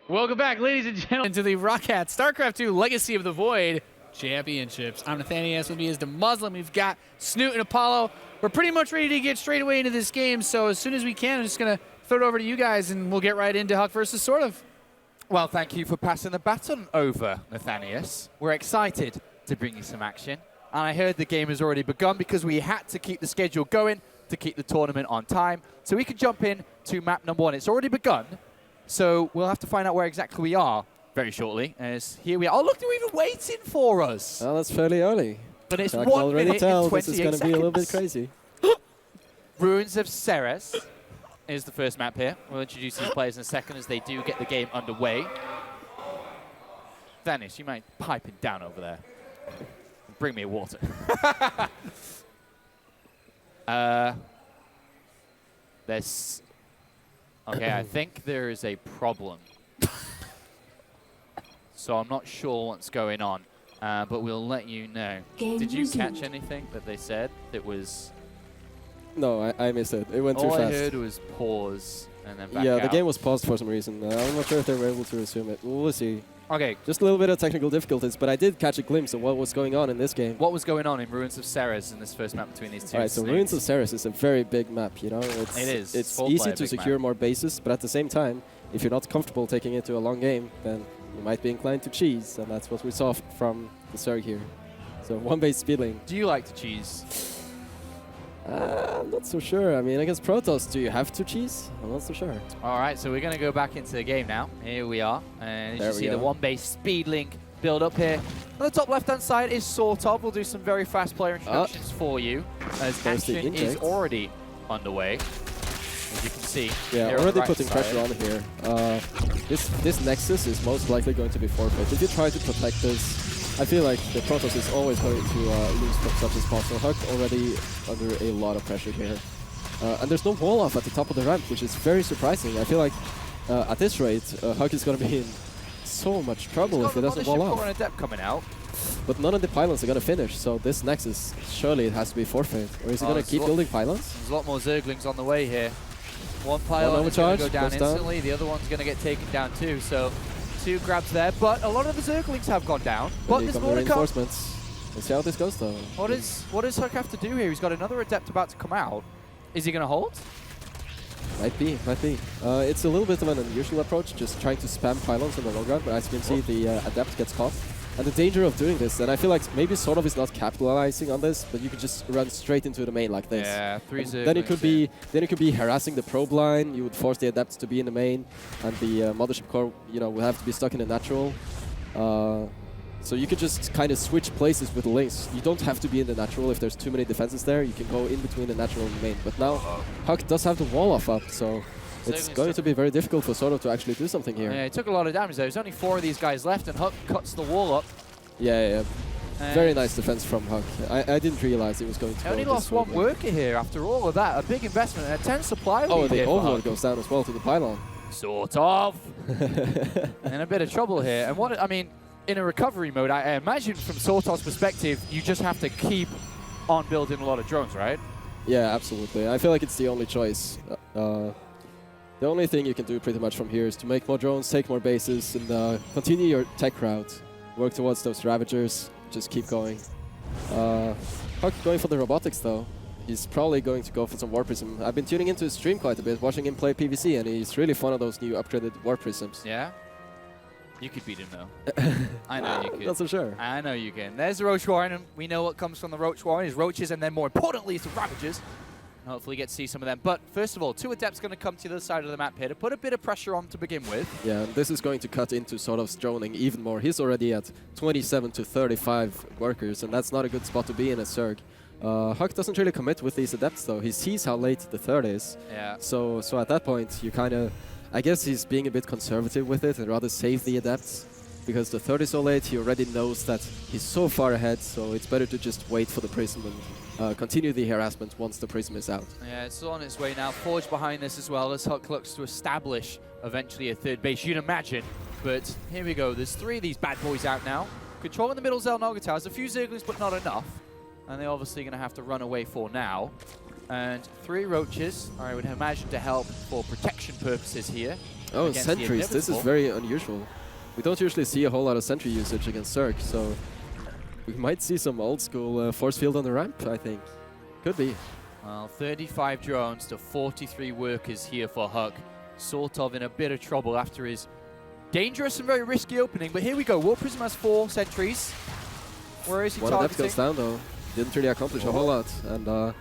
Welcome back, ladies and gentlemen, to the ROCCAT StarCraft 2 Legacy of the Void Championships. I'm Nathaniel, with me is the Muslim. We've got Snoot and Apollo. We're pretty much ready to get straight away into this game, so as soon as we can, I'm just going to throw it over to you guys, and we'll get right into HuK versus SortOf. Well, thank you for passing the baton over, Nathaniel. We're excited to bring you some action. And I heard the game has already begun because we had to keep the schedule going to keep the tournament on time. So we can jump in to map number 1. It's already begun. So we'll have to find out where exactly we are very shortly. As here we are. Oh, look, they're even waiting for us. Well, that's fairly early. But it's I can 1 already minute tell and 28 this is going to be a little bit seconds. crazy. Ruins of Ceres is the first map here. We'll introduce these players in a second as they do get the game underway. Dennis, you mind piping down over there? Bring me a water. There's... Okay, I think there is a problem. So I'm not sure what's going on, but we'll let you know. Did you catch anything that they said that was... No, I missed it. It went too All fast. I heard was pause and then back Yeah, out. the game was paused for some reason. I'm not sure if they were able to resume it. We'll see. Okay. Just a little bit of technical difficulties, but I did catch a glimpse of what was going on in this game. What was going on in Ruins of Ceres in this first map between these two? All right, so Ruins of Ceres is a very big map, you know? It is. It's Full easy player to big secure map. more bases, but at the same time, if you're not comfortable taking it to a long game, then you might be inclined to cheese, and that's what we saw from the Zerg here. So one base speedling. Do you like to cheese? I'm not so sure. I mean, against Protoss, do you have to cheese? I'm not so sure. All right, so we're going to go back into the game now. Here we are. And There as you we see, the go. one base speed link build up here. On the top left-hand side is SortOf. We'll do some very fast player introductions for you, as There's the action is inject. already underway. As you can see. Yeah, here on already the right putting side. pressure on here. This Nexus is most likely going to be forfeit. If you try to protect this, I feel like the Protoss is always going to lose from such a spot. So HuK already under a lot of pressure here. And there's no wall off at the top of the ramp, which is very surprising. I feel like at this rate, HuK is going to be in so much trouble if it doesn't wall off. Got an Adept coming out. But none of the pylons are going to finish, so this Nexus, surely it has to be forfeit. Or is he going to keep building pylons? There's a lot more Zerglings on the way here. One pylon is going to go down instantly. The other one's going to get taken down too. So 2 grabs there, but a lot of the Zerglings have gone down. But Here there's come the more to come. reinforcements. Let's see how this goes, though. What does HuK have to do here? He's got another Adept about to come out. Is he going to hold? Might be, might be. It's a little bit of an unusual approach, just trying to spam pylons on the long run, but as you can see, the Adept gets caught. And the danger of doing this, and I feel like maybe SortOf is not capitalizing on this, but you could just run straight into the main like this. Yeah, 3 Zerglings. Then it could be harassing the probe line. You would force the Adepts to be in the main, and the Mothership Core, you know, will have to be stuck in the natural. So you could just kind of switch places with the links. You don't have to be in the natural if there's too many defenses there. You can go in between the natural and the main. But now HuK does have the wall off up, so it's going to be very difficult for SortOf to actually do something here. Yeah, it took a lot of damage there. There's only 4 of these guys left, and HuK cuts the wall up. Yeah. Very nice defense from HuK. I didn't realize it was going to go Only this lost 1 way. worker here after all of that. A big investment and a 10 supply lead Oh, the here for overload HuK. goes down as well to the pylon. SortOf. In a bit of trouble here. And what, I mean, in a recovery mode, I imagine from SortOf's perspective, you just have to keep on building a lot of drones, right? Yeah, absolutely. I feel like it's the only choice. The only thing you can do pretty much from here is to make more drones, take more bases, and continue your tech route. Work towards those Ravagers. Just keep going. HuK going for the robotics, though. He's probably going to go for some War Prism. I've been tuning into his stream quite a bit, watching him play PvC, and he's really fond of those new upgraded War Prisms. Yeah? You could beat him, though. I know you could. Not so sure. I know you can. There's the Roach Warren, and we know what comes from the Roach Warren is Roaches, and then more importantly, it's the Ravagers. Hopefully get to see some of them. But first of all, 2 Adepts going to come to the other side of the map here to put a bit of pressure on to begin with. Yeah, and this is going to cut into SortOf's droning even more. He's already at 27 to 35 workers, and that's not a good spot to be in as Zerg. HuK doesn't really commit with these Adepts, though. He sees how late the third is. Yeah. So at that point, you kind of... I guess he's being a bit conservative with it and rather save the Adepts. Because the third is so late, he already knows that he's so far ahead, so it's better to just wait for the Prism and continue the harassment once the Prism is out. Yeah, it's on its way now. Forge behind this as well as HuK looks to establish eventually a third base, you'd imagine. But here we go. There's 3 of these bad boys out now. Controlling the middle Xel'Naga towers. A few Zerglings, but not enough. And they're obviously going to have to run away for now. And 3 roaches, I would imagine, to help for protection purposes here. Oh, against the sentries. This is Inevitable. very unusual. We don't usually see a whole lot of sentry usage against Zerg, so we might see some old school force field on the ramp, I think. Could be. Well, 35 drones to 43 workers here for HuK. Sort of in a bit of trouble after his dangerous and very risky opening. But here we go. Warp Prism has 4 sentries. Where is he One of them targeting? goes down though. Didn't really accomplish a whole lot. And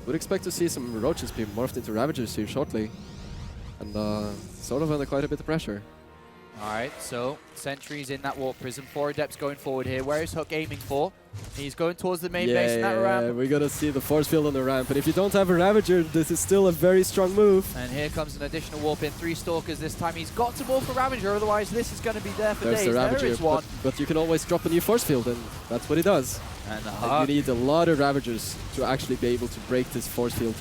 would expect to see some roaches be morphed into Ravagers here shortly. And sort of under quite a bit of pressure. All right, so sentries in that Warp Prism. 4 Adepts going forward here. Where is HuK aiming for? He's going towards the main base in that ramp. We're gonna see the force field on the ramp. But if you don't have a Ravager, this is still a very strong move. And here comes an additional warp in. 3 Stalkers this time. He's got to morph for Ravager, otherwise this is going to be there for There's days. the Ravager, There is one. but you can always drop a new force field, and that's what he does. And And you need a lot of Ravagers to actually be able to break this force field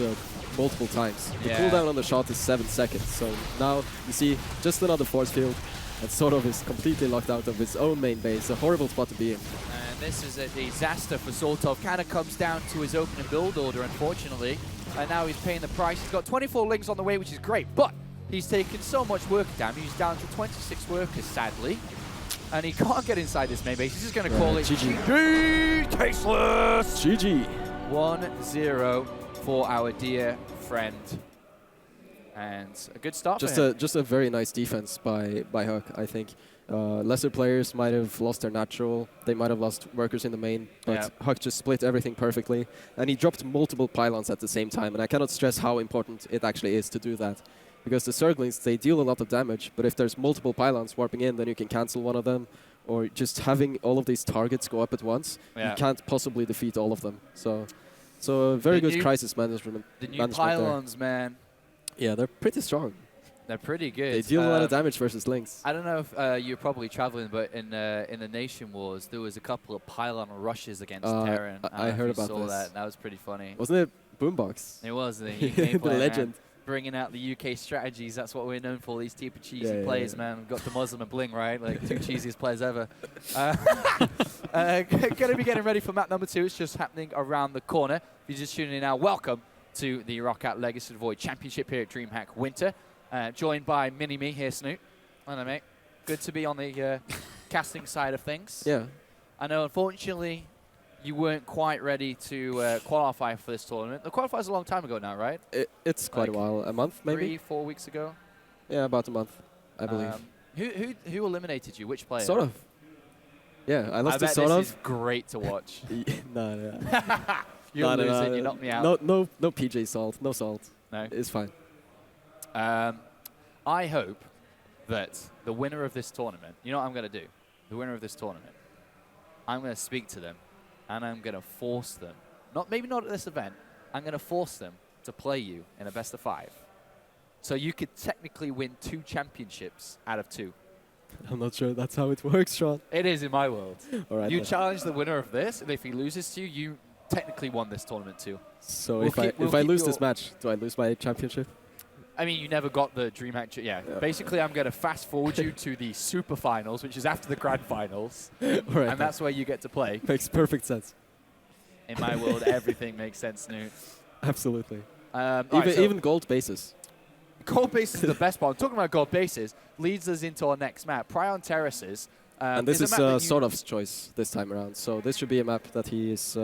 multiple times. The Yeah. cooldown on the shot is 7 seconds, so now you see just another force field that sort of is completely locked out of his own main base. A horrible spot to be in. And this is a disaster for SortOf. Kind of comes down to his opening build order, unfortunately. And now he's paying the price. He's got 24 lings on the way, which is great, but he's taken so much worker damage. He's down to 26 workers, sadly. And he can't get inside this main base. He's just going to call it GG. Tasteless! GG. 1-0 for our dear friend. And a good start for him. Just a very nice defense by HuK, I think. Lesser players might have lost their natural. They might have lost workers in the main, but HuK just split everything perfectly. And he dropped multiple pylons at the same time. And I cannot stress how important it actually is to do that. Because the Zerglings, they deal a lot of damage, but if there's multiple pylons warping in, then you can cancel one of them. Or just having all of these targets go up at once, you can't possibly defeat all of them. So a very good crisis management. The new pylons, there. Man. Yeah, they're pretty strong. They're pretty good. They deal a lot of damage versus Lynx. I don't know if you're probably traveling, but in the Nation Wars, there was a couple of pylon rushes against Terran. I heard about saw this. that, and that was pretty funny. Wasn't it Boombox? It was the UK the player, legend. Man. Bringing out the UK strategies. That's what we're known for. These type of cheesy players, man. We've got the Muslim and Bling, right? Like 2 cheesiest players ever. Going to be getting ready for map number 2. It's just happening around the corner. If you're just tuning in now, welcome to the ROCCAT Legacy of the Void Championship here at DreamHack Winter. Joined by Mini-Me here, Snoot. Hello, mate. Good to be on the casting side of things. Yeah. I know, unfortunately, you weren't quite ready to qualify for this tournament. The qualifier's a long time ago now, right? It's quite a while. A month, maybe? 3-4 weeks ago? Yeah, about a month, I believe. Who eliminated you? Which player? SortOf. Yeah, I lost to bet SortOf. this is great to watch. No. You're losing. You knocked me out. No PJ salt. No salt. No. It's fine. I hope that the winner of this tournament, you know what I'm going to do? The winner of this tournament, I'm going to speak to them, and I'm going to force them, maybe not at this event, I'm going to force them to play you in a best of 5. So you could technically win 2 championships out of 2. I'm not sure that's how it works, Sean. It is in my world. All right. You challenge the winner of this, and if he loses to you, you technically won this tournament too. So if I lose this match, do I lose my championship? I mean, you never got the DreamHack. Yeah. Basically, I'm going to fast forward you to the super finals, which is after the grand finals, right, and that's where you get to play. Makes perfect sense. In my world, everything makes sense, Snoot. Absolutely. Even gold bases. Gold bases is the best part. Talking about gold bases leads us into our next map, Prion Terraces. And this is SortOf's choice this time around. So this should be a map that he is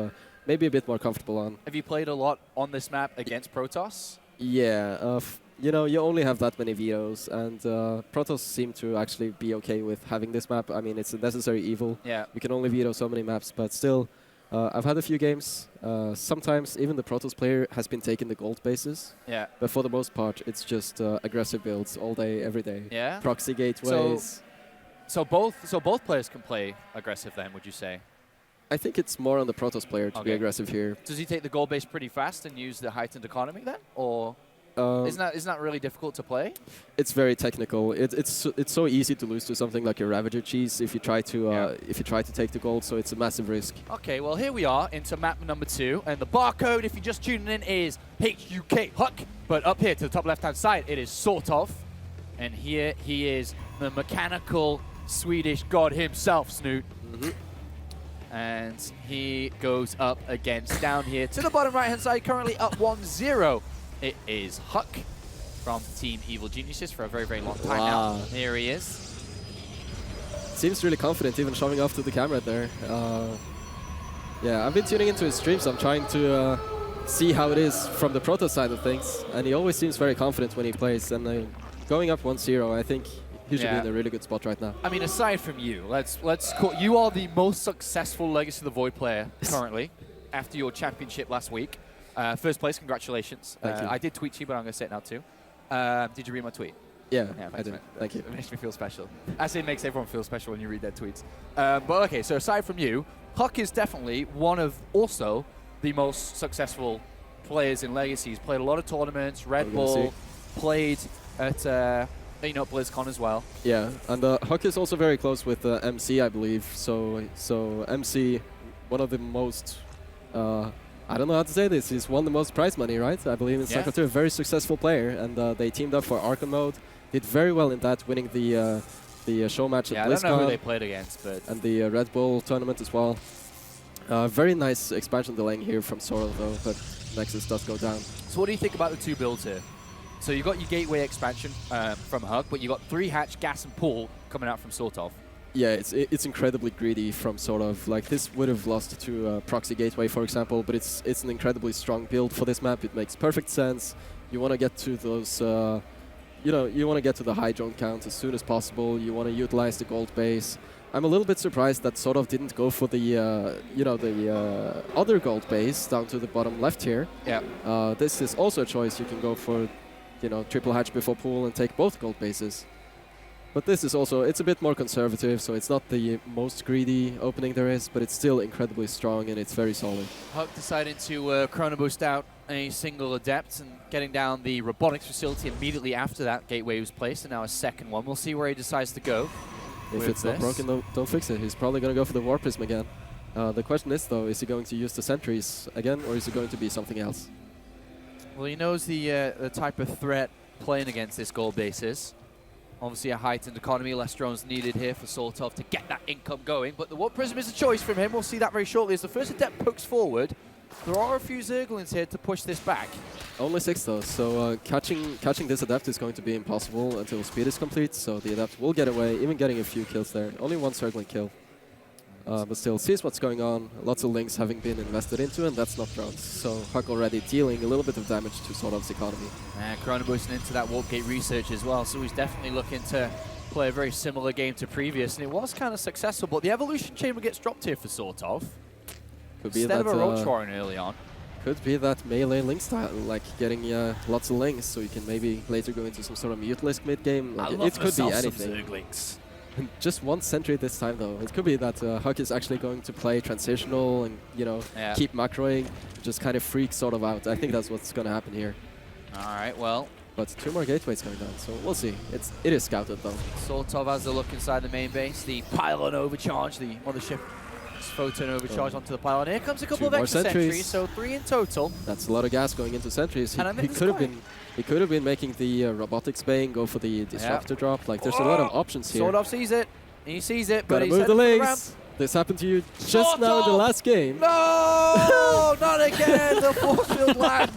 maybe a bit more comfortable on. Have you played a lot on this map against Protoss? Yeah. You know, you only have that many vetoes, and Protoss seem to actually be okay with having this map. I mean, it's a necessary evil. Yeah. We can only veto so many maps, but still, I've had a few games. Sometimes even the Protoss player has been taking the gold bases. Yeah. But for the most part, it's just aggressive builds all day, every day. Yeah. Proxy gateways. So both players can play aggressive then, would you say? I think it's more on the Protoss player to be aggressive here. Does he take the gold base pretty fast and use the heightened economy then, or? Isn't that really difficult to play? It's very technical. It's so easy to lose to something like a Ravager cheese if you try to take the gold. So it's a massive risk. Okay, well here we are into map number 2, and the barcode, if you're just tuning in, is HuK. But up here to the top left-hand side, it is SortOf, and here he is, the mechanical Swedish god himself, Snoot. And he goes up against down here to the bottom right-hand side, currently up 1-0. It is HuK from Team Evil Geniuses for a very, very long time now. Here he is. Seems really confident, even showing off to the camera there. Yeah, I've been tuning into his streams. I'm trying to see how it is from the Proto side of things. And he always seems very confident when he plays. And going up 1-0, I think he should be in a really good spot right now. I mean, aside from you, let's call you are the most successful Legacy of the Void player currently after your championship last week. First place, congratulations. Thank you. I did tweet you, but I'm going to say it now too. Did you read my tweet? Yeah, Thanks, I did. man. Thank you. It makes me feel special. As it makes everyone feel special when you read their tweets. But okay, so aside from you, HuK is definitely one of also the most successful players in Legacy. He's played a lot of tournaments, Red Bull, played at BlizzCon as well. Yeah, and HuK is also very close with MC, I believe. So MC, one of the most, I don't know how to say this, he's won the most prize money, right? I believe in StarCraft 2, a very successful player, and they teamed up for Archon mode. Did very well in that, winning the show match at BlizzCon. I don't know who they played against, but... And the Red Bull tournament as well. Very nice expansion delaying here from SortOf though, but Nexus does go down. So what do you think about the two builds here? So you got your Gateway expansion from HuK, but you got 3 Hatch, Gas, and Pool coming out from SortOf. Yeah, it's incredibly greedy from SortOf. Like, this would have lost to Proxy Gateway, for example, but it's an incredibly strong build for this map. It makes perfect sense. You want to get to those, you want to get to the high drone count as soon as possible. You want to utilize the gold base. I'm a little bit surprised that SortOf didn't go for the, other gold base down to the bottom left here. Yeah. This is also a choice. You can go for, triple hatch before pool and take both gold bases. But this is also, it's a bit more conservative, so it's not the most greedy opening there is, but it's still incredibly strong and it's very solid. HuK decided to chrono boost out a single Adept and getting down the robotics facility immediately after that Gateway was placed, and now a second one. We'll see where he decides to go. If it's not broken, don't fix it. He's probably going to go for the War Prism again. The question is, though, is he going to use the sentries again, or is it going to be something else? Well, he knows the type of threat playing against this gold base is. Obviously a heightened economy, less drones needed here for SortOf to get that income going, but the Warp Prism is a choice from him. We'll see that very shortly as the first Adept pokes forward. There are a few Zerglings here to push this back. Only 6 though, so catching this Adept is going to be impossible until speed is complete, so the Adept will get away, even getting a few kills there. Only 1 Zergling kill. But still, sees what's going on, lots of links having been invested into, and that's not drones. So HuK already dealing a little bit of damage to SortOf's economy. And Chrono boosting into that Warp Gate research as well, so he's definitely looking to play a very similar game to previous, and it was kind of successful, but the Evolution Chamber gets dropped here for SortOf. Could be Instead that, of a Roach Warren early on. Could be that melee link style, like getting lots of links, so you can maybe later go into some sort of Mutalisk mid-game. Like, it could be anything. Just 1 sentry this time though. It could be that HuK is actually going to play transitional and, keep macroing, just kind of freak SortOf out. I think that's what's going to happen here. Alright, well. But 2 more gateways coming down, so we'll see. It is scouted though. SortOf has a look inside the main base. The pylon overcharge, the mothership photon overcharge onto the pylon. Here comes a couple of extra sentries, so 3 in total. That's a lot of gas going into sentries. He could have been making the robotics bane go for the disruptor drop. Like, there's a lot of options here. SortOf sees it. He sees it, but he's move the heading for the ramp. links. This happened to you just now in the last game. No, not again. The force field lands.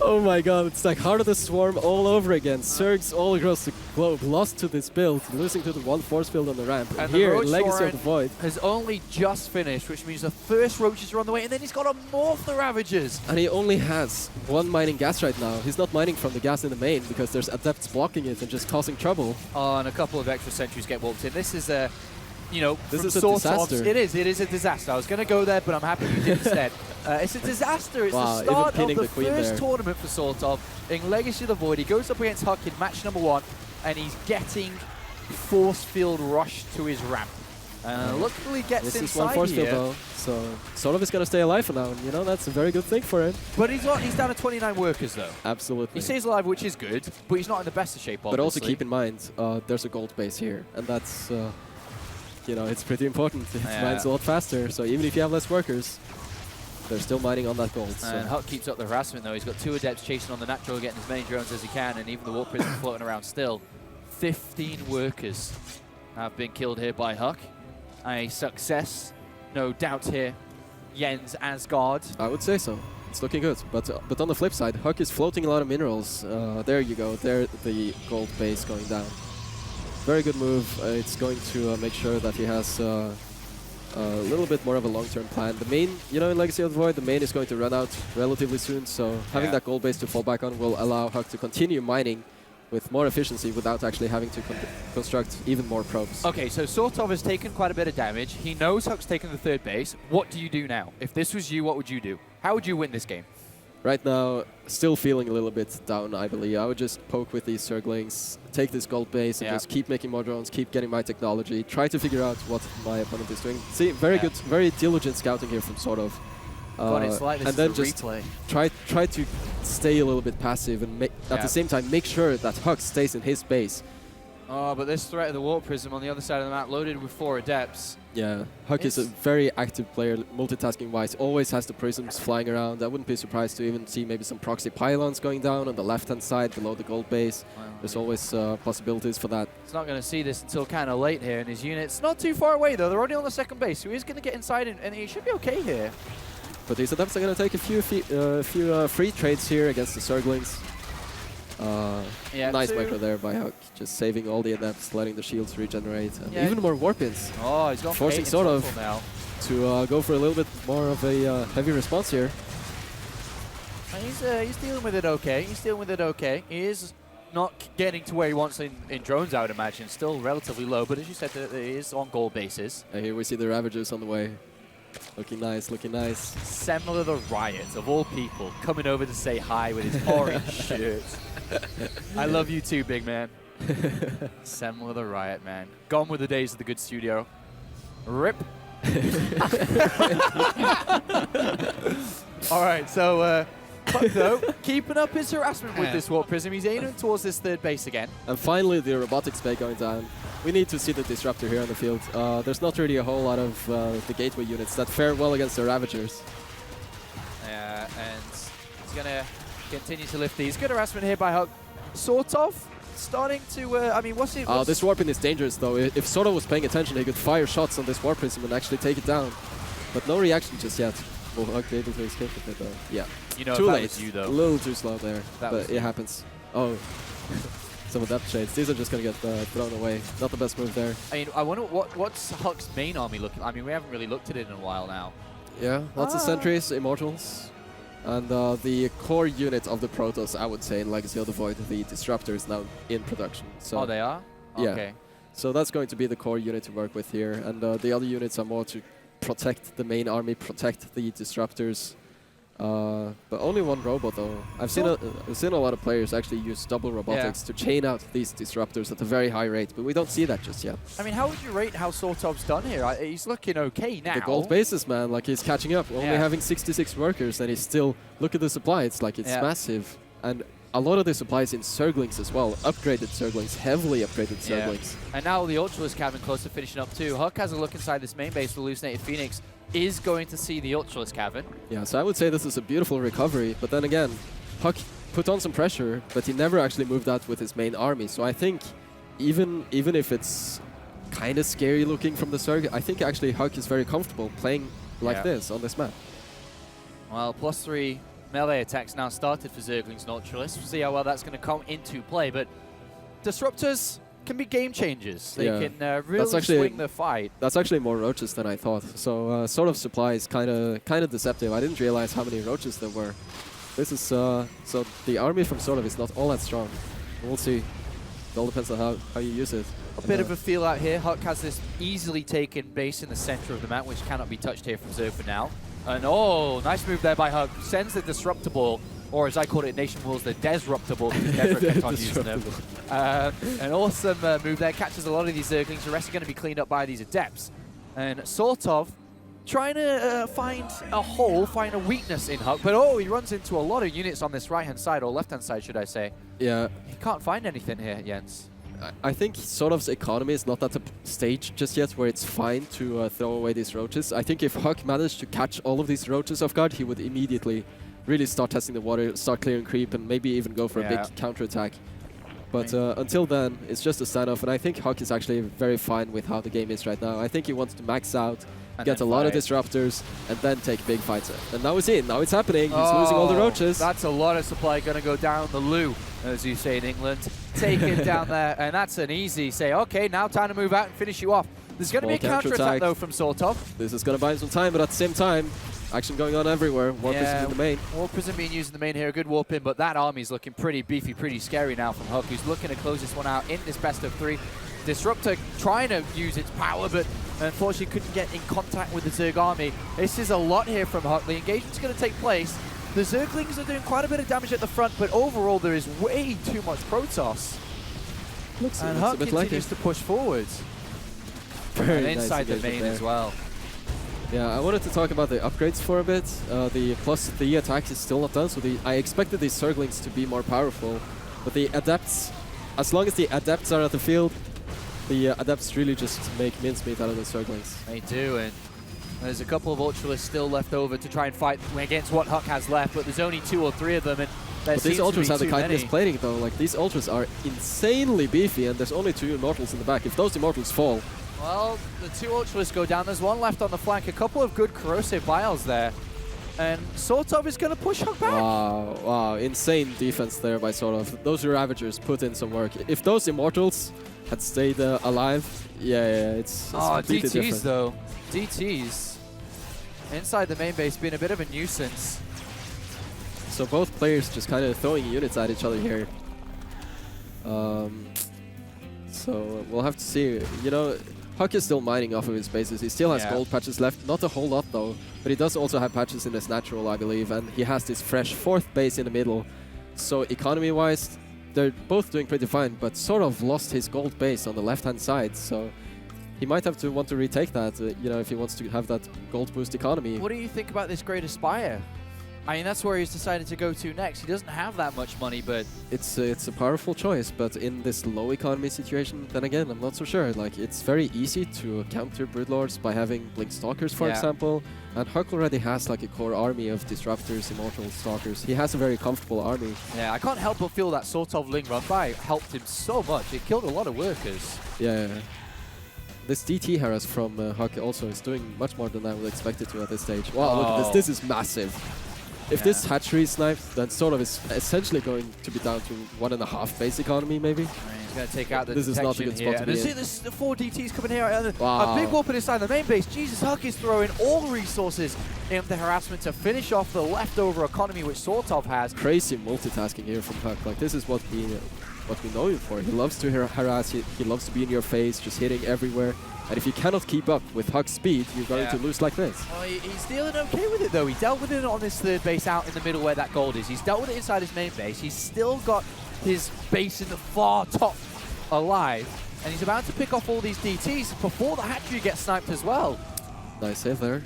Oh my god, it's like Heart of the Swarm all over again. Zergs all across the globe lost to this build, losing to the 1 force field on the ramp. And here, the Legacy of the Void has only just finished, which means the first Roaches are on the way, and then he's got to morph the Ravagers. And he only has 1 mining gas right now. He's not mining from the gas in the main because there's Adepts blocking it and just causing trouble. And a couple of extra sentries get warped in. This is a... this is a disaster. It is a disaster. I was going to go there, but I'm happy you did instead. It's a disaster. It's the start of the first tournament for SortOf in Legacy of the Void. He goes up against HuK in match number 1, and he's getting force field rushed to his ramp. Luckily gets this inside is 1 force here. field though, so SortOf is going to stay alive for now, and that's a very good thing for him. But he's down to 29 workers though. Absolutely. He stays alive, which is good, but he's not in the best of shape, obviously. But also keep in mind, there's a gold base here, and that's... it's pretty important. It mines a lot faster, so even if you have less workers, they're still mining on that gold. And HuK keeps up the harassment though. He's got 2 Adepts chasing on the natural, getting as many drones as he can, and even the Warp Prism floating around still. 15 workers have been killed here by HuK. A success no doubt here. Jens Asgard. I would say so. It's looking good. But on the flip side, HuK is floating a lot of minerals. There you go. There the gold base going down. Very good move. It's going to make sure that he has a little bit more of a long-term plan. The main, you know, in Legacy of the Void, the main is going to run out relatively soon, so having that gold base to fall back on will allow HuK to continue mining with more efficiency without actually having to construct even more probes. Okay, so SortOf has taken quite a bit of damage. He knows HuK's taken the third base. What do you do now? If this was you, what would you do? How would you win this game? Right now, still feeling a little bit down, I believe. I would just poke with these Zerglings, take this gold base, and just keep making more drones, keep getting my technology, try to figure out what my opponent is doing. See, very good, very diligent scouting here from SortOf. It's like this and then is just replay. try to stay a little bit passive and at the same time make sure that HuK stays in his base. Oh, but this threat of the Warp Prism on the other side of the map, loaded with 4 Adepts. Yeah, HuK is a very active player, multitasking-wise. Always has the prisms flying around. I wouldn't be surprised to even see maybe some proxy pylons going down on the left-hand side below the gold base. Wow. There's always possibilities for that. He's not going to see this until kind of late here in his units. Not too far away, though. They're already on the second base, so he's going to get inside, and he should be okay here. But these Adepts are going to take a few free trades here against the Zerglings. Nice micro there by HuK, just saving all the Adepts, letting the shields regenerate, and even more warp-ins. Oh, he's gone forcing SortOf now to go for a little bit more of a heavy response here. And he's dealing with it okay. He's dealing with it okay. He is not getting to where he wants in drones, I would imagine. Still relatively low, but as you said, he is on gold bases. And here we see the Ravagers on the way. Looking nice, looking nice. Semler the Riot, of all people, coming over to say hi with his orange shirt. I love you too, big man. Semler the Riot, man. Gone with the days of the good studio. Rip. All right, so HuK, though, keeping up his harassment with this Warp Prism. He's aiming towards this third base again. And finally, the robotics bay going down. We need to see the Disruptor here on the field. There's not really a whole lot of the gateway units that fare well against the Ravagers. Yeah, and he's going to continue to lift these. Good harassment here by HuK. SortOf starting to, I mean, what's it? This warping is dangerous, though. If SortOf was paying attention, he could fire shots on this Warp Prism and actually take it down. But no reaction just yet. Will HuK be able to escape with it, though? Yeah. You know, too late. Was you, though. A little too slow there, but it happens. Oh. Some Adept Shades. These are just going to get thrown away. Not the best move there. I mean, I wonder what's HuK's main army looking like? I mean, we haven't really looked at it in a while now. Yeah, lots of Sentries, Immortals. And the core unit of the Protoss, I would say, in Legacy of the Void, the Disruptor, is now in production. So oh, they are? Yeah. Okay. So that's going to be the core unit to work with here. And the other units are more to protect the main army, protect the Disruptors. But only one robot, though. I've seen a lot of players actually use double robotics to chain out these Disruptors at a very high rate, but we don't see that just yet. I mean, how would you rate how SortOf's done here? He's looking okay now. The gold bases, man, like he's catching up. Only having 66 workers, and he's still, look at the supply, it's like it's massive. And a lot of the supply is in Zerglings as well. Upgraded Zerglings, heavily upgraded Zerglings. And now the Ultralisk cabin close to finishing up too. HuK has a look inside this main base. The Hallucinated Phoenix is going to see the Ultralisk cabin. Yeah, so I would say this is a beautiful recovery. But then again, HuK put on some pressure, but he never actually moved out with his main army. So I think even if it's kind of scary looking from the Zerg, I think actually HuK is very comfortable playing like this on this map. Well, +3 melee attacks now started for Zerglings and Ultralisk. We'll see how well that's going to come into play. But Disruptors can be game changers. They can really swing the fight. That's actually more roaches than I thought. So SortOf supply is kind of deceptive. I didn't realize how many roaches there were. This is so the army from SortOf is not all that strong. We'll see. It all depends on how you use it. A bit of a feel out here. HuK has this easily taken base in the center of the map, which cannot be touched here from Zerg for now. And oh, nice move there by HuK. Sends the Disruptor Ball, or as I call it in Nation Wars, the Desruptor Ball, because Desrupt kept on using them. An awesome move there. Catches a lot of these Zerglings. The rest are going to be cleaned up by these Adepts. And SortOf trying to find a hole, find a weakness in HuK. But oh, he runs into a lot of units on this right-hand side, or left-hand side, should I say. Yeah. He can't find anything here, Jens. I think SortOf's economy is not at a stage just yet where it's fine to throw away these roaches. I think if HuK managed to catch all of these roaches off guard, he would immediately really start testing the water, start clearing creep, and maybe even go for a big counterattack. But until then, it's just a standoff, and I think HuK is actually very fine with how the game is right now. I think he wants to max out, And get a then lot of fight. disruptors, and then take big fights. And now it's in, now it's happening. He's losing all the roaches. That's a lot of supply going to go down the loo, as you say in England. Take it down there, and that's an easy say, okay, now time to move out and finish you off. There's going to be a Small counter-attack, counter-attack. though, from SortOf. This is going to buy him some time, but at the same time, action going on everywhere. Warp is in the main. Warp isn't being used in the main here. A good warp in, but that army's looking pretty beefy, pretty scary now from HuK, who's looking to close this one out in this best of 3. Disruptor trying to use its power, but unfortunately couldn't get in contact with the Zerg army. This is a lot here from HuK. The engagement's going to take place. The Zerglings are doing quite a bit of damage at the front, but overall there is way too much Protoss. And HuK continues to push forwards. Very And inside nice the main there. as well. Yeah, I wanted to talk about the upgrades for a bit. The +3 attack is still not done, so I expected these Zerglings to be more powerful. But the Adepts, as long as the Adepts are at the field, the Adepts really just make mincemeat out of the Zerglings. They do, and there's a couple of Ultralists still left over to try and fight against what HuK has left, but there's only 2 or 3 of them, and there But these seems to Ultras be have the too kindness many. plating though. Like, these Ultras are insanely beefy, and there's only 2 Immortals in the back. If those Immortals fall, Well, the 2 Ultralists go down. There's one left on the flank. A couple of good corrosive vials there. And SortOf is going to push HuK back. wow, wow, insane defense there by SortOf. Those Ravagers put in some work. If those Immortals had stayed alive, yeah, it's completely DTs different. though. DTs. Inside the main base being a bit of a nuisance. So both players just kind of throwing units at each other here. So we'll have to see. You know, HuK is still mining off of his bases. He still has gold patches left. Not a whole lot though, but he does also have patches in his natural, I believe, and he has this fresh 4th base in the middle. So economy-wise, they're both doing pretty fine, but SortOf lost his gold base on the left-hand side, so he might have to want to retake that, you know, if he wants to have that gold boost economy. What do you think about this Great Aspire? I mean, that's where he's decided to go to next. He doesn't have that much money, but It's a powerful choice, but in this low economy situation, then again, I'm not so sure. Like, it's very easy to counter Broodlords by having Blink Stalkers, for example, and HuK already has like a core army of Disruptors, Immortals, Stalkers. He has a very comfortable army. yeah, I can't help but feel that SortOf Ling run by helped him so much. It killed a lot of workers. Yeah. This DT harass from HuK also is doing much more than I would expect it to at this stage. Wow, look at this. This is massive. If this hatchery is sniped, then SortOf is essentially going to be down to 1.5 base economy, maybe. He's going to take out the This is not a detection good here. spot to And be in. there's the 4 DTs coming here. And Wow. a big whoop inside the main base. Jesus, HuK is throwing all resources into the harassment to finish off the leftover economy which SortOf has. Crazy multitasking here from HuK. Like, this is what we know him for. He loves to harass, he loves to be in your face, just hitting everywhere. And if you cannot keep up with HuK's speed, you're going to lose like this. Well, he's dealing okay with it, though. He dealt with it on his 3rd base out in the middle where that gold is. He's dealt with it inside his main base. He's still got his base in the far top alive. And he's about to pick off all these DTs before the hatchery gets sniped as well. Nice save there.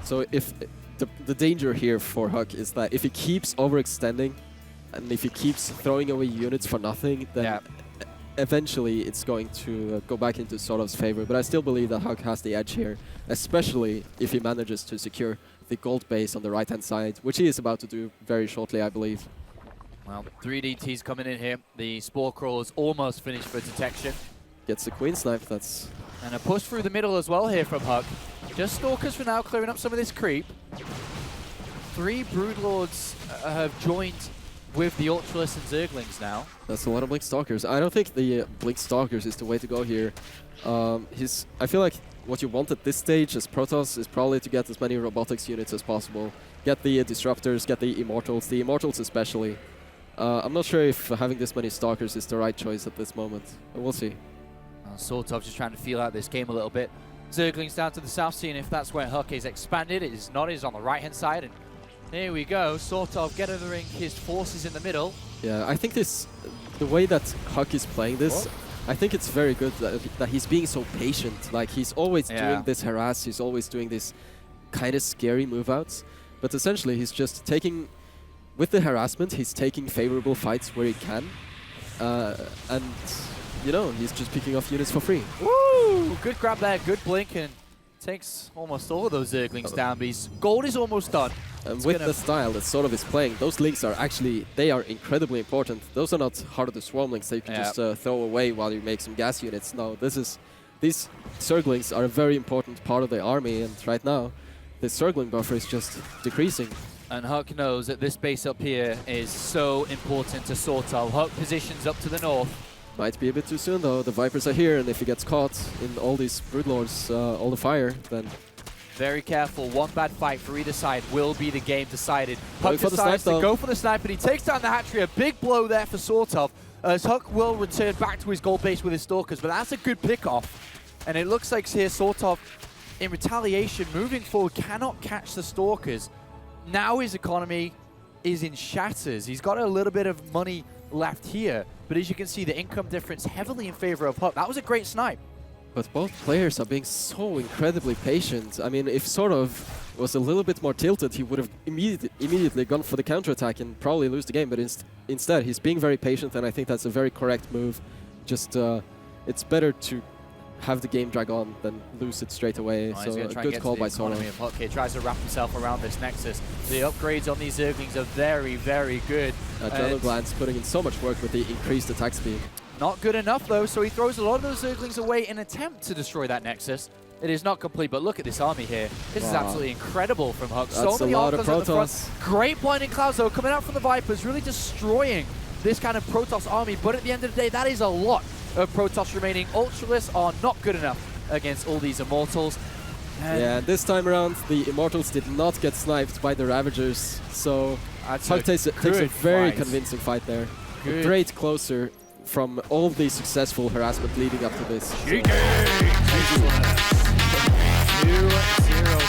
So if the danger here for HuK is that if he keeps overextending, and if he keeps throwing away units for nothing, then eventually it's going to go back into SortOf's favor. But I still believe that HuK has the edge here, especially if he manages to secure the gold base on the right-hand side, which he is about to do very shortly, I believe. Well, 3 DTs coming in here. The Spore Crawler's almost finished for detection. Gets the Queen Snipe, that's... And a push through the middle as well here from HuK. Just Stalkers for now, clearing up some of this creep. 3 Broodlords have joined with the Ultralists and Zerglings now. That's a lot of Blink Stalkers. I don't think the Blink Stalkers is the way to go here. I feel like what you want at this stage as Protoss is probably to get as many robotics units as possible. Get the Disruptors, get the Immortals especially. I'm not sure if having this many Stalkers is the right choice at this moment, but we'll see. SortOf just trying to feel out this game a little bit. Zerglings down to the south, seeing if that's where HuK is expanded. It is not, it is on the right-hand side, and here we go. SortOf gathering his forces in the middle. Yeah, I think the way that HuK is playing this, I think it's very good that he's being so patient. Like, he's always doing this harass, he's always doing this kind of scary move-outs, but essentially he's just taking, with the harassment, he's taking favorable fights where he can, and, you know, he's just picking off units for free. Woo! Good grab there, good blink, and takes almost all of those Zerglings down. But gold is almost done. And with the style that SortOf is playing, those links are actually, they are incredibly important. Those are not Heart of the Swarm links that you can just throw away while you make some gas units. No, these Zerglings are a very important part of the army, and right now, the Zergling buffer is just decreasing. And HuK knows that this base up here is so important to SortOf. HuK positions up to the north. Might be a bit too soon though, the Vipers are here, and if he gets caught in all these Broodlords, all the fire, then... Very careful, one bad fight for either side will be the game decided. Going HuK for the snipe, decides to though. go for the snipe, but he takes down the hatchery. A big blow there for SortOf, as HuK will return back to his gold base with his Stalkers, but that's a good pick-off. And it looks like here SortOf, in retaliation, moving forward, cannot catch the Stalkers. Now his economy is in shatters. He's got a little bit of money left here, but as you can see, the income difference heavily in favor of HuK. That was a great snipe. But both players are being so incredibly patient. I mean, if SortOf was a little bit more tilted, he would have immediately gone for the counterattack and probably lose the game. But instead, he's being very patient, and I think that's a very correct move. Just, it's better to have the game drag on than lose it straight away. So a good call by SortOf. Okay, tries to wrap himself around this Nexus. The upgrades on these Zerglings are very, very good. Adrenalgland's putting in so much work with the increased attack speed. Not good enough though, so he throws a lot of those Zerglings away in an attempt to destroy that Nexus. It is not complete, but look at this army here. This is absolutely incredible from HuK. That's so many a lot of Archons at the front. Protoss. Great blinding clouds though, coming out from the Vipers, really destroying this kind of Protoss army. But at the end of the day, that is a lot of Protoss remaining. Ultralisks are not good enough against all these Immortals. Yeah, and this time around, the Immortals did not get sniped by the Ravagers, so HuK takes a very convincing fight there. A great closer from all the successful harassment leading up to this. 2-0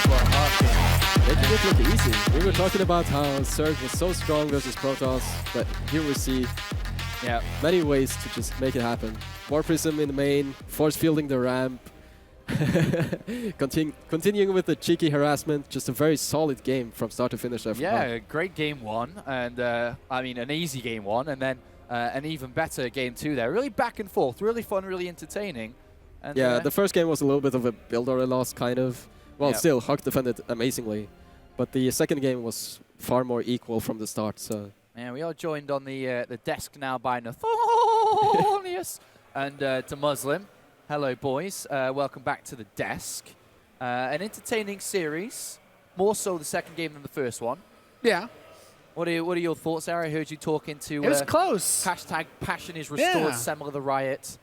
for HuK. Making it look easy. We were talking about how Zerg was so strong versus Protoss, but here we see many ways to just make it happen. War Prism in the main, force fielding the ramp, continuing with the cheeky harassment. Just a very solid game from start to finish. Yeah, great game one, and I mean an easy game one, and then an even better game two there. Really back and forth, really fun, really entertaining. And yeah, the first game was a little bit of a build or a loss, kind of. Well, still, HuK defended amazingly, but the second game was far more equal from the start. So. Yeah, we are joined on the desk now by Nathanius and to Muslim. Hello, boys. Welcome back to the desk. An entertaining series, more so the second game than the first one. Yeah. What are your thoughts, Sarah? I heard you talking to... It was close. Hashtag passion is restored, Semler the Riot.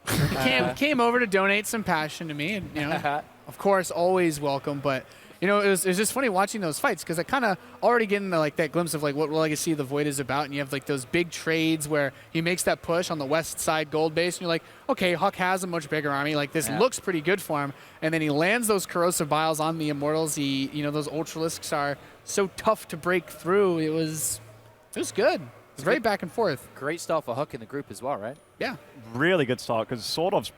Came over to donate some passion to me, and you know, of course, always welcome. But you know, it was just funny watching those fights because I kind of already getting like that glimpse of like what Legacy of the Void is about, and you have like those big trades where he makes that push on the west side gold base, and you're like, okay, HuK has a much bigger army. Like this looks pretty good for him, and then he lands those corrosive biles on the Immortals. Those Ultralisks are so tough to break through. It was good. It's very back and forth. Great start for HuK in the group as well, right? Yeah. Really good start because SortOf's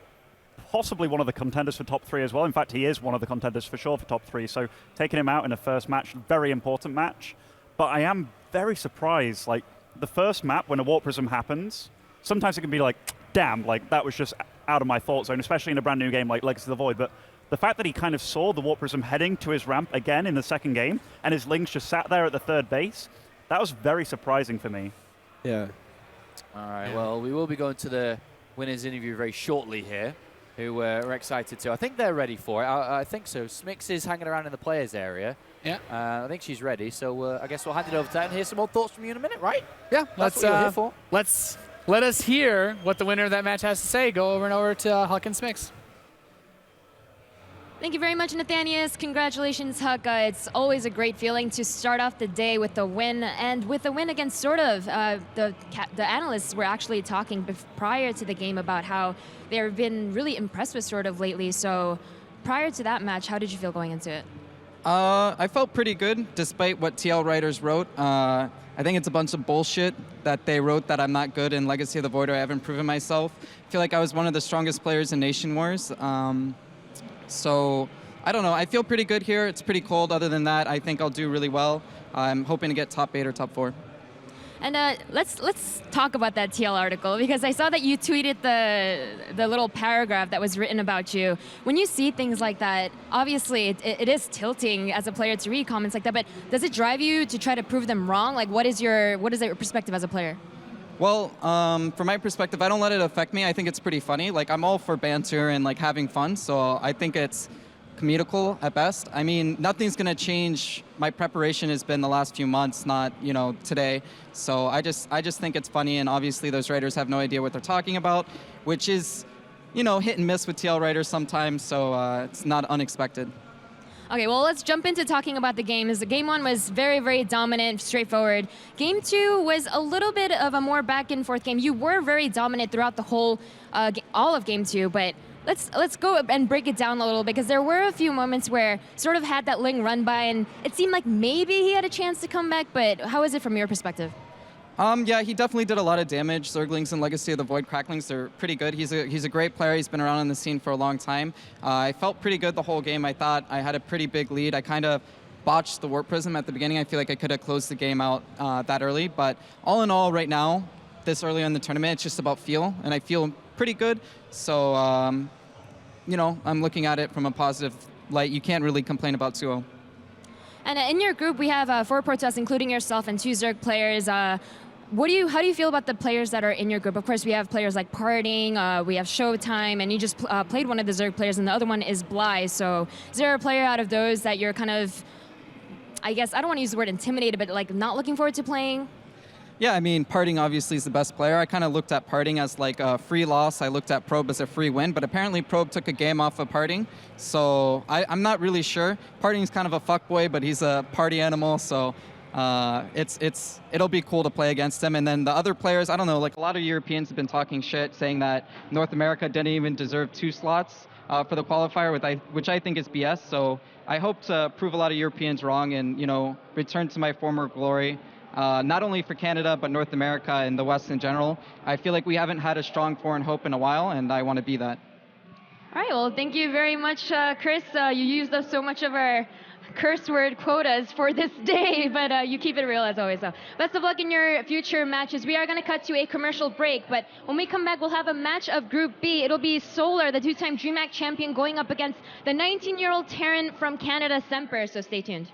possibly one of the contenders for top 3 as well. In fact, he is one of the contenders for sure for top 3. So taking him out in the first match, very important match. But I am very surprised. Like the first map, when a Warp Prism happens, sometimes it can be like, damn, like that was just out of my thought zone, especially in a brand new game like Legacy of the Void. But the fact that he kind of saw the Warp Prism heading to his ramp again in the second game, and his Lings just sat there at the third base, that was very surprising for me. Yeah. All right, well, we will be going to the winners interview very shortly here, who we're excited to. I think they're ready for it. I think so. Smix is hanging around in the players area. Yeah. I think she's ready, so I guess we'll hand it over to her and hear some more thoughts from you in a minute, right? Yeah. That's what you're here for. Let us hear what the winner of that match has to say. Go over and over to HuK and Smix. Thank you very much, Nathanius. Congratulations, HuK. It's always a great feeling to start off the day with a win, and with a win against SortOf. The analysts were actually talking prior to the game about how they've been really impressed with SortOf lately. So prior to that match, how did you feel going into it? I felt pretty good, despite what TL writers wrote. I think it's a bunch of bullshit that they wrote that I'm not good in Legacy of the Void or I haven't proven myself. I feel like I was one of the strongest players in Nation Wars. So, I don't know. I feel pretty good here. It's pretty cold. Other than that, I think I'll do really well. I'm hoping to get top 8 or top 4. And let's talk about that TL article, because I saw that you tweeted the little paragraph that was written about you. When you see things like that, obviously it is tilting as a player to read comments like that, but does it drive you to try to prove them wrong? Like, what is your perspective as a player? Well, from my perspective, I don't let it affect me. I think it's pretty funny. Like, I'm all for banter and like having fun, so I think it's comedical at best. I mean, nothing's gonna change. My preparation has been the last few months, not today. So I just think it's funny, and obviously those writers have no idea what they're talking about, which is hit and miss with TL writers sometimes. So it's not unexpected. Okay, well, let's jump into talking about the games. The game 1 was very, very dominant, straightforward. Game 2 was a little bit of a more back and forth game. You were very dominant throughout the whole, all of Game 2, but let's go and break it down a little, because there were a few moments where sort of had that Ling run by, and it seemed like maybe he had a chance to come back, but how is it from your perspective? Yeah, he definitely did a lot of damage. Zerglings and Legacy of the Void Cracklings are pretty good. He's a great player. He's been around in the scene for a long time. I felt pretty good the whole game. I thought I had a pretty big lead. I kind of botched the Warp Prism at the beginning. I feel like I could have closed the game out that early. But all in all, right now, this early in the tournament, it's just about feel, and I feel pretty good. So, I'm looking at it from a positive light. You can't really complain about 2-0. And in your group, we have 4 Protoss, including yourself, and 2 Zerg players. How do you feel about the players that are in your group? Of course, we have players like Parting, we have Showtime, and you just played one of the Zerg players, and the other one is Bly. So is there a player out of those that you're kind of, I guess, I don't want to use the word intimidated, but like not looking forward to playing? Yeah, I mean, Parting obviously is the best player. I kind of looked at Parting as like a free loss. I looked at Probe as a free win, but apparently Probe took a game off of Parting. So I'm not really sure. Parting's kind of a fuckboy, but he's a party animal, so it'll be cool to play against him. And then the other players, I don't know, like a lot of Europeans have been talking shit, saying that North America didn't even deserve 2 slots for the qualifier, which I think is BS. So I hope to prove a lot of Europeans wrong and return to my former glory. Not only for Canada, but North America and the West in general. I feel like we haven't had a strong foreign hope in a while, and I want to be that. All right, well, thank you very much, Chris. You used up so much of our curse word quotas for this day, but you keep it real as always. So best of luck in your future matches. We are going to cut to a commercial break, but when we come back, we'll have a match of Group B. It'll be Solar, the 2-time DreamHack champion, going up against the 19-year-old Terran from Canada, Semper. So stay tuned.